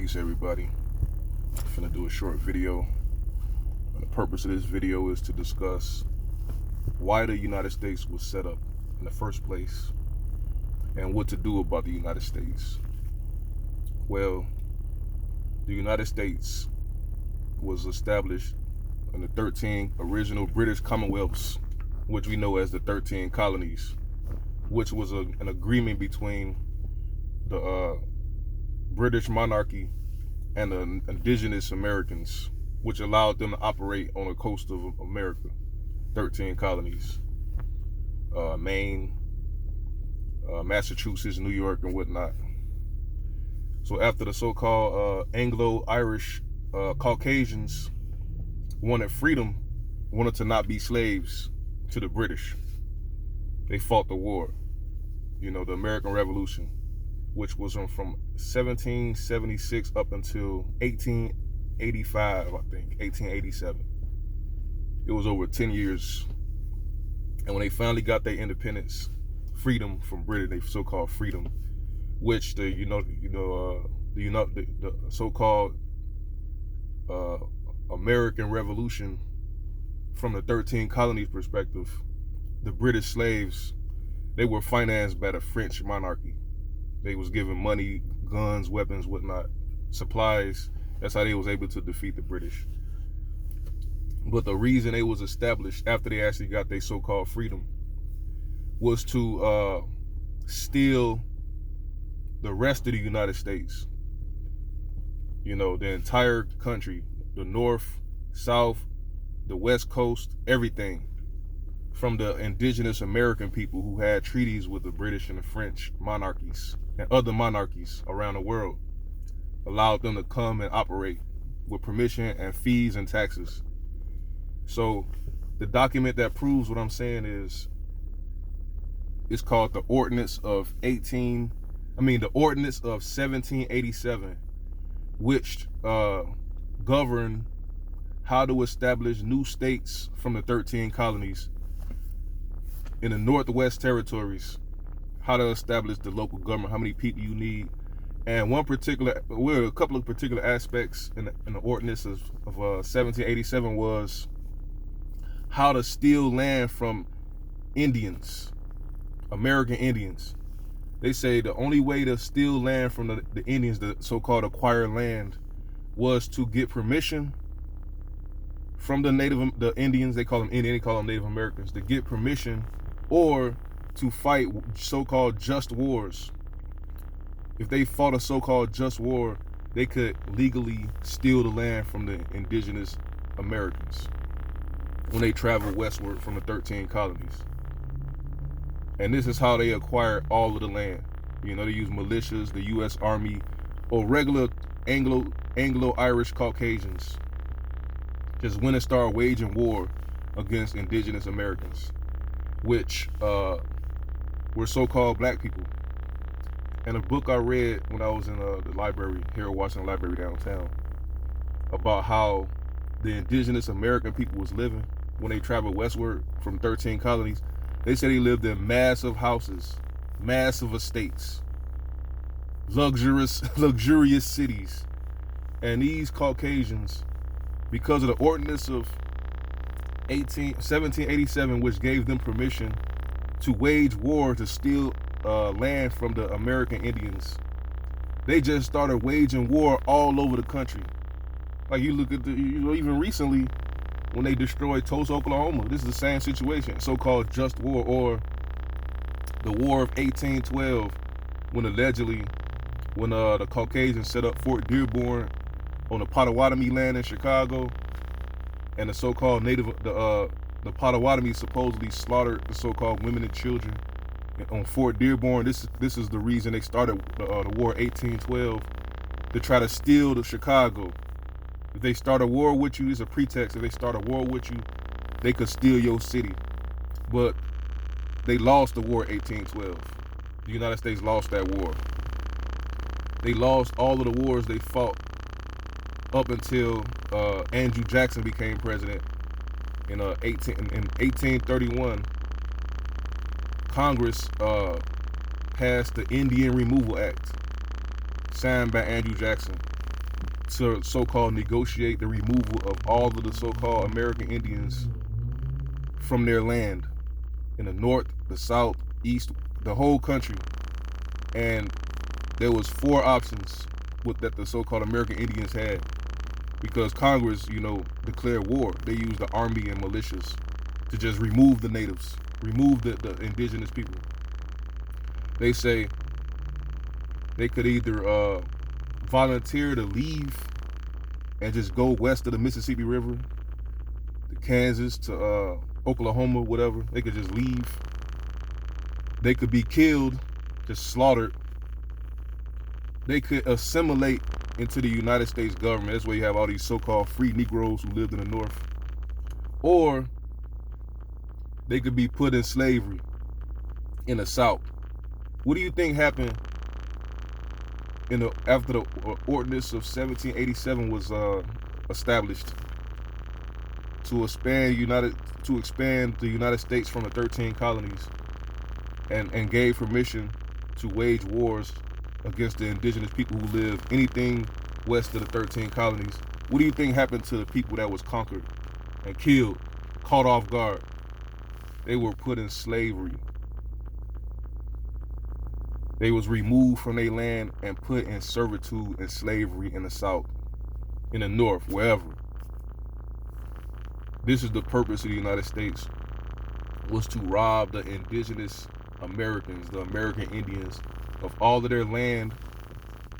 Peace, everybody. I'm finna do a short video. And the purpose of this video is to discuss why the United States was set up in the first place and what to do about the United States. Well, the United States was established in the 13 original British Commonwealths, which we know as the 13 colonies, which was an agreement between the British monarchy and the indigenous Americans, which allowed them to operate on the coast of America. 13 colonies, Maine, Massachusetts, New York, and whatnot. So after the so-called Anglo-Irish Caucasians wanted freedom, wanted to not be slaves to the British, they fought the war, the American Revolution, which was from 1776 up until 1885, I think, 1887. It was over 10 years. And when they finally got their independence, freedom from Britain, they so-called freedom, which the so-called American Revolution, from the 13 colonies perspective, the British slaves, they were financed by the French monarchy. They was given money, guns, weapons, whatnot, supplies. That's how they was able to defeat the British. But the reason they was established after they actually got their so-called freedom was to steal the rest of the United States. The entire country, the North, South, the West Coast, everything, from the indigenous American people who had treaties with the British and the French monarchies and other monarchies around the world, allowed them to come and operate with permission and fees and taxes. So the document that proves what I'm saying is called the Ordinance of 1787, which governed how to establish new states from the 13 colonies in the Northwest Territories, how to establish the local government, how many people you need. And a couple of particular aspects in the ordinance of 1787 was how to steal land from Indians, American Indians. They say the only way to steal land from the Indians, the so-called acquired land, was to get permission from the Indians. They call them Indian, they call them Native Americans, to get permission, or to fight so-called just wars. If they fought a so-called just war, they could legally steal the land from the indigenous Americans when they traveled westward from the 13 colonies. And this is how they acquired all of the land. They use militias, the U.S. Army, or regular Anglo-Irish Caucasians just went and started waging war against indigenous Americans, which were so-called black people. And a book I read when I was in the library, Harold Washington Library downtown, about how the indigenous American people was living when they traveled westward from 13 colonies. They said they lived in massive houses, massive estates, luxurious cities. And these Caucasians, because of the ordinance of 1787, which gave them permission to wage war to steal land from the American Indians, they just started waging war all over the country. Like you look at even recently when they destroyed Tulsa, Oklahoma, this is the same situation, so-called just war, or the War of 1812, when allegedly, when the Caucasians set up Fort Dearborn on the Potawatomi land in Chicago, and the so-called the Potawatomi supposedly slaughtered the so-called women and children on Fort Dearborn. This is the reason they started the War of 1812, to try to steal the Chicago. If they start a war with you, it's a pretext. If they start a war with you, they could steal your city. But they lost the war of 1812. The United States lost that war. They lost all of the wars they fought up until Andrew Jackson became president in 1831. Congress passed the Indian Removal Act, signed by Andrew Jackson. to so-called negotiate the removal of all of the so-called American Indians from their land in the north, the south, east, the whole country. And there was 4 options that the so-called American Indians had, because Congress, declared war. They used the army and militias to just remove the natives, remove the indigenous people. They say they could either volunteer to leave and just go west of the Mississippi River, to Kansas, to Oklahoma, whatever. They could just leave. They could be killed, just slaughtered. They could assimilate into the United States government. That's where you have all these so-called free Negroes who lived in the North. Or they could be put in slavery in the South. What do you think happened after the Ordinance of 1787 was established to expand the United States from the 13 colonies, and gave permission to wage wars against the indigenous people who live anything west of the 13 colonies? What do you think happened to the people that was conquered and killed, caught off guard? They were put in slavery. They was removed from their land and put in servitude and slavery in the South, in the North, wherever. This is the purpose of the United States, was to rob the indigenous Americans, the American Indians, of all of their land,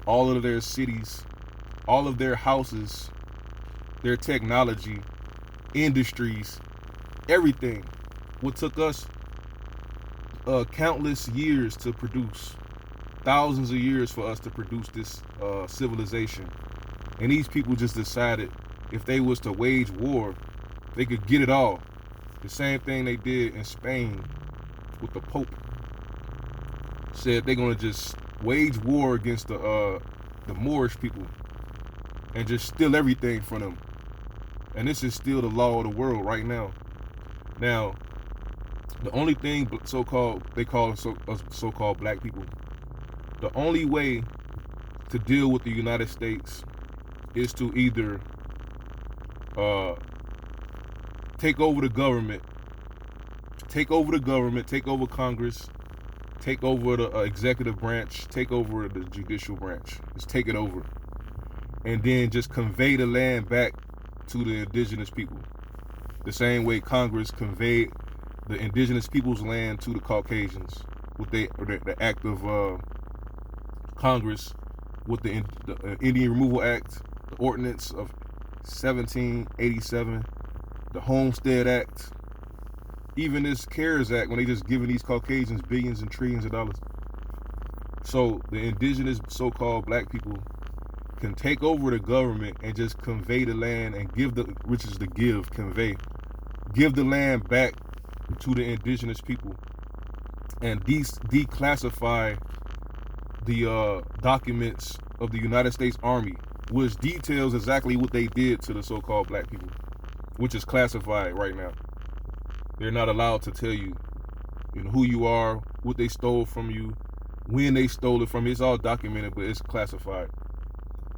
all of their cities, all of their houses, their technology, industries, everything. What took us countless years to produce, thousands of years for us to produce this civilization. And these people just decided if they was to wage war, they could get it all. The same thing they did in Spain with the Pope. Said they're gonna just wage war against the Moorish people and just steal everything from them. And this is still the law of the world right now. Now, the only thing they call so-called black people, the only way to deal with the United States is to either take over the government, take over Congress, take over the executive branch, take over the judicial branch. Just take it over. And then just convey the land back to the indigenous people. The same way Congress conveyed the indigenous people's land to the Caucasians with the act of Congress, with the Indian Removal Act, the Ordinance of 1787, the Homestead Act, even this CARES Act, when they just giving these Caucasians billions and trillions of dollars. So the indigenous so-called black people can take over the government and just convey the land and give the land back to the indigenous people, and declassify the documents of the United States Army, which details exactly what they did to the so-called black people, which is classified right now. They're not allowed to tell you, who you are, what they stole from you, when they stole it from you. It's all documented, but it's classified.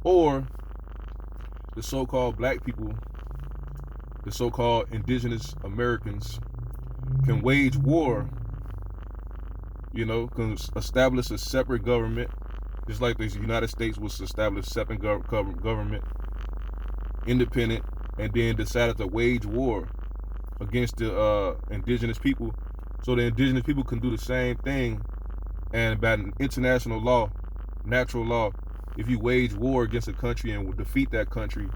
Or the so-called black people, the so-called indigenous Americans, can wage war, can establish a separate government, just like the United States was established separate government, independent, and then decided to wage war against the indigenous people. So the indigenous people can do the same thing, and by international law, natural law, if you wage war against a country and defeat that country,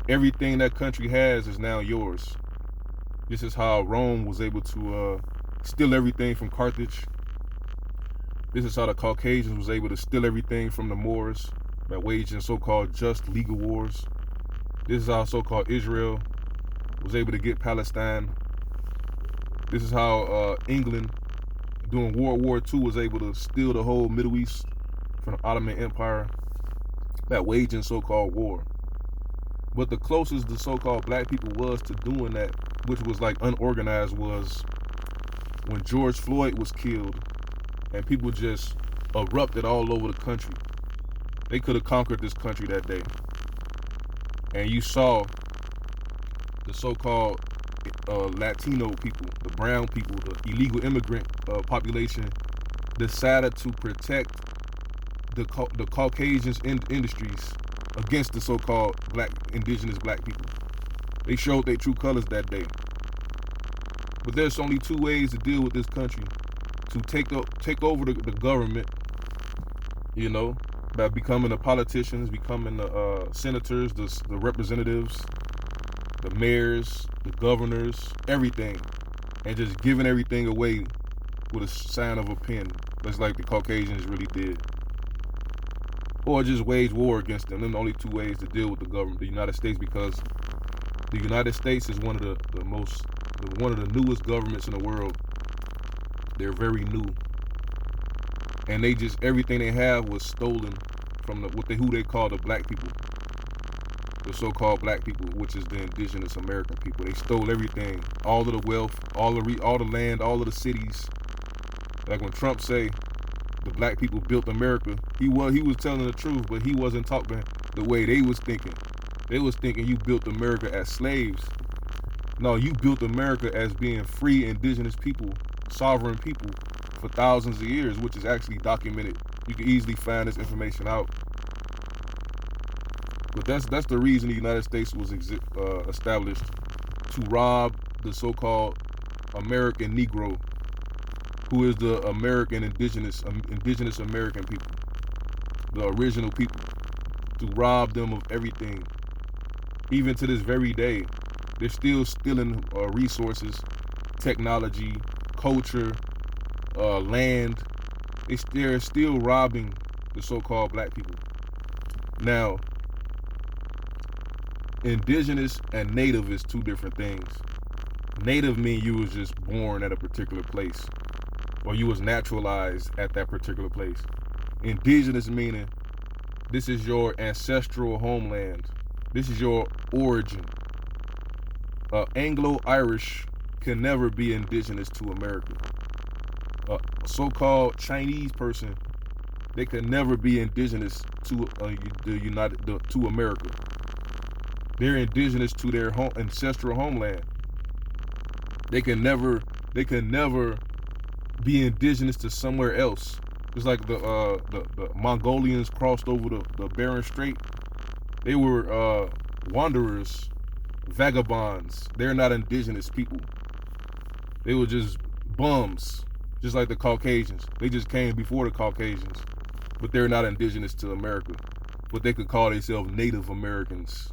everything that country has is now yours. This is how Rome was able to steal everything from Carthage. This is how the Caucasians was able to steal everything from the Moors by waging so-called just legal wars. This is how so-called Israel was able to get Palestine. This is how England, during World War II, was able to steal the whole Middle East from the Ottoman Empire by waging so-called war. But the closest the so-called black people was to doing that, which was like unorganized, was when George Floyd was killed and people just erupted all over the country. They could have conquered this country that day. and you saw the so-called Latino people, the brown people, the illegal immigrant population decided to protect the Caucasians industries against the so-called indigenous black people. They showed their true colors that day. But there's only two ways to deal with this country: to take over the government, you know, by becoming the politicians, becoming the senators, the representatives, the mayors, the governors, everything, and just giving everything away with a sign of a pen, just like the Caucasians really did. Or just wage war against them. Them the only two ways to deal with the government, the United States, because the United States is one of the newest governments in the world. They're very new, and they just everything they have was stolen from who they call the black people, the so-called black people, which is the indigenous American people. They stole everything, all of the wealth, all the land, all of the cities. Like when Trump say the black people built America, he was telling the truth, but he wasn't talking the way they was thinking. They was thinking you built America as slaves. No, you built America as being free indigenous people, sovereign people for thousands of years, which is actually documented. You can easily find this information out. But that's the reason the United States was established, to rob the so-called American Negro, who is the American indigenous American people, the original people, to rob them of everything. Even to this very day, they're still stealing resources, technology, culture, land. They're still robbing the so-called black people. Now, indigenous and native is two different things. Native means you was just born at a particular place, or you was naturalized at that particular place. Indigenous meaning this is your ancestral homeland. This is your origin. Anglo-Irish can never be indigenous to America. A so-called Chinese person, they can never be indigenous to to America. They're indigenous to their ancestral homeland. They can never be indigenous to somewhere else. It's like the Mongolians crossed over the Bering Strait. They were wanderers, vagabonds. They're not indigenous people. They were just bums, just like the Caucasians. They just came before the Caucasians, but they're not indigenous to America. But they could call themselves Native Americans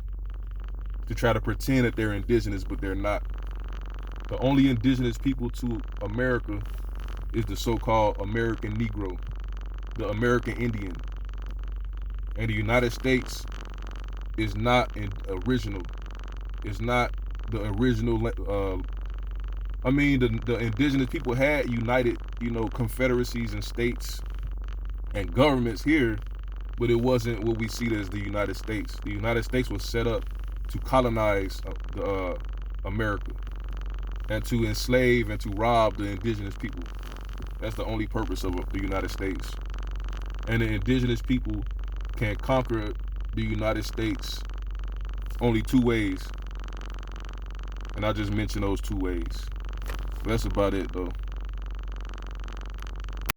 to try to pretend that they're indigenous, but they're not. The only indigenous people to America is the so-called American Negro, the American Indian. And the United States is not original. It's not the original. The indigenous people had united, confederacies and states and governments here, but it wasn't what we see as the United States. The United States was set up to colonize America and to enslave and to rob the indigenous people. That's the only purpose of the United States. And the indigenous people can conquer the United States only two ways. And I just mentioned those two ways. That's about it, though.